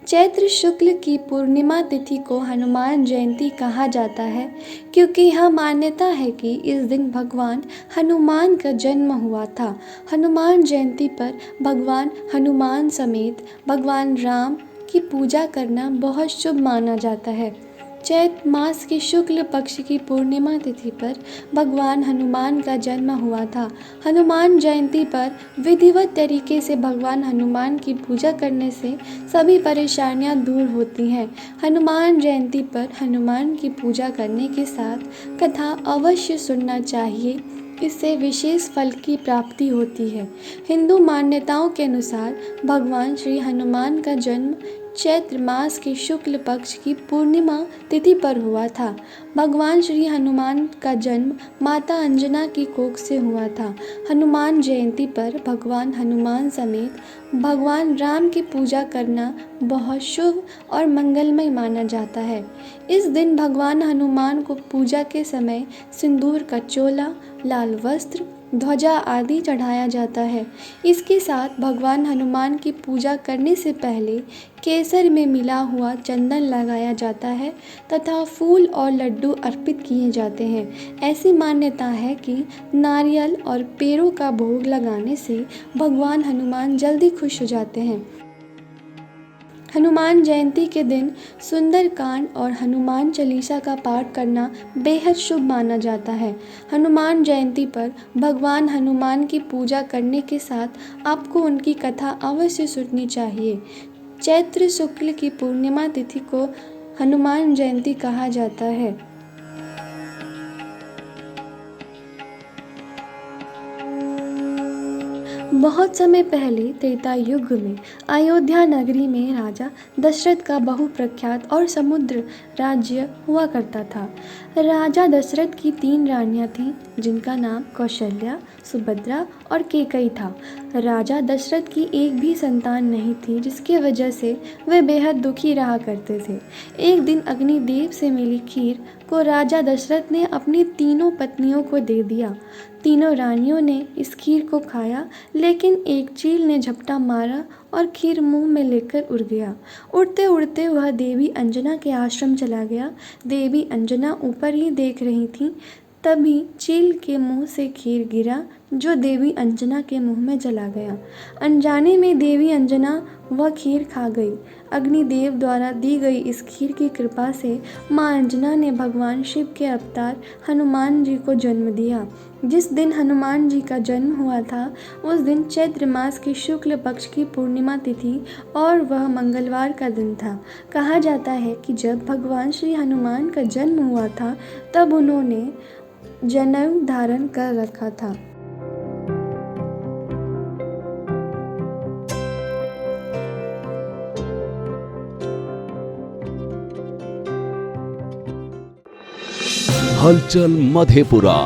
चैत्र शुक्ल की पूर्णिमा तिथि को हनुमान जयंती कहा जाता है क्योंकि यह मान्यता है कि इस दिन भगवान हनुमान का जन्म हुआ था। हनुमान जयंती पर भगवान हनुमान समेत भगवान राम की पूजा करना बहुत शुभ माना जाता है। चैत्र मास की शुक्ल पक्ष की पूर्णिमा तिथि पर भगवान हनुमान का जन्म हुआ था। हनुमान जयंती पर विधिवत तरीके से भगवान हनुमान की पूजा करने से सभी परेशानियां दूर होती हैं। हनुमान जयंती पर हनुमान की पूजा करने के साथ कथा अवश्य सुनना चाहिए। इससे विशेष फल की प्राप्ति होती है। हिंदू मान्यताओं के अनुसार भगवान श्री हनुमान का जन्म चैत्र मास की शुक्ल पक्ष की पूर्णिमा तिथि पर हुआ था। भगवान श्री हनुमान का जन्म माता अंजना की कोख से हुआ था। हनुमान जयंती पर भगवान हनुमान समेत भगवान राम की पूजा करना बहुत शुभ और मंगलमय माना जाता है। इस दिन भगवान हनुमान को पूजा के समय सिंदूर का चोला, लाल वस्त्र, ध्वजा आदि चढ़ाया जाता है। इसके साथ भगवान हनुमान की पूजा करने से पहले केसर में मिला हुआ चंदन लगाया जाता है तथा फूल और लड्डू अर्पित किए जाते हैं। ऐसी मान्यता है कि नारियल और पेड़ों का भोग लगाने से भगवान हनुमान जल्दी खुश हो जाते हैं। हनुमान जयंती के दिन सुंदरकांड और हनुमान चालीसा का पाठ करना बेहद शुभ माना जाता है। हनुमान जयंती पर भगवान हनुमान की पूजा करने के साथ आपको उनकी कथा अवश्य सुननी चाहिए। चैत्र शुक्ल की पूर्णिमा तिथि को हनुमान जयंती कहा जाता है। बहुत समय पहले त्रेता युग में अयोध्या नगरी में राजा दशरथ का बहुप्रख्यात और समुद्र राज्य हुआ करता था। राजा दशरथ की 3 रानियां थीं जिनका नाम कौशल्या, सुभद्रा और कैकेयी था। राजा दशरथ की एक भी संतान नहीं थी जिसकी वजह से वे बेहद दुखी रहा करते थे। एक दिन अग्निदेव से मिली खीर को राजा दशरथ ने अपनी तीनों पत्नियों को दे दिया। तीनों रानियों ने इस खीर को खाया लेकिन एक चील ने झपटा मारा और खीर मुंह में लेकर उड़ गया। उड़ते उड़ते वह देवी अंजना के आश्रम चला गया। देवी अंजना ऊपर ही देख रही थी, तभी चील के मुंह से खीर गिरा जो देवी अंजना के मुंह में चला गया। अनजाने में देवी अंजना वह खीर खा गई। अग्निदेव द्वारा दी गई इस खीर की कृपा से मां अंजना ने भगवान शिव के अवतार हनुमान जी को जन्म दिया। जिस दिन हनुमान जी का जन्म हुआ था उस दिन चैत्र मास की शुक्ल पक्ष की पूर्णिमा तिथि और वह मंगलवार का दिन था। कहा जाता है कि जब भगवान श्री हनुमान का जन्म हुआ था तब उन्होंने जनेऊ धारण कर रखा था। हलचल मधेपुरा।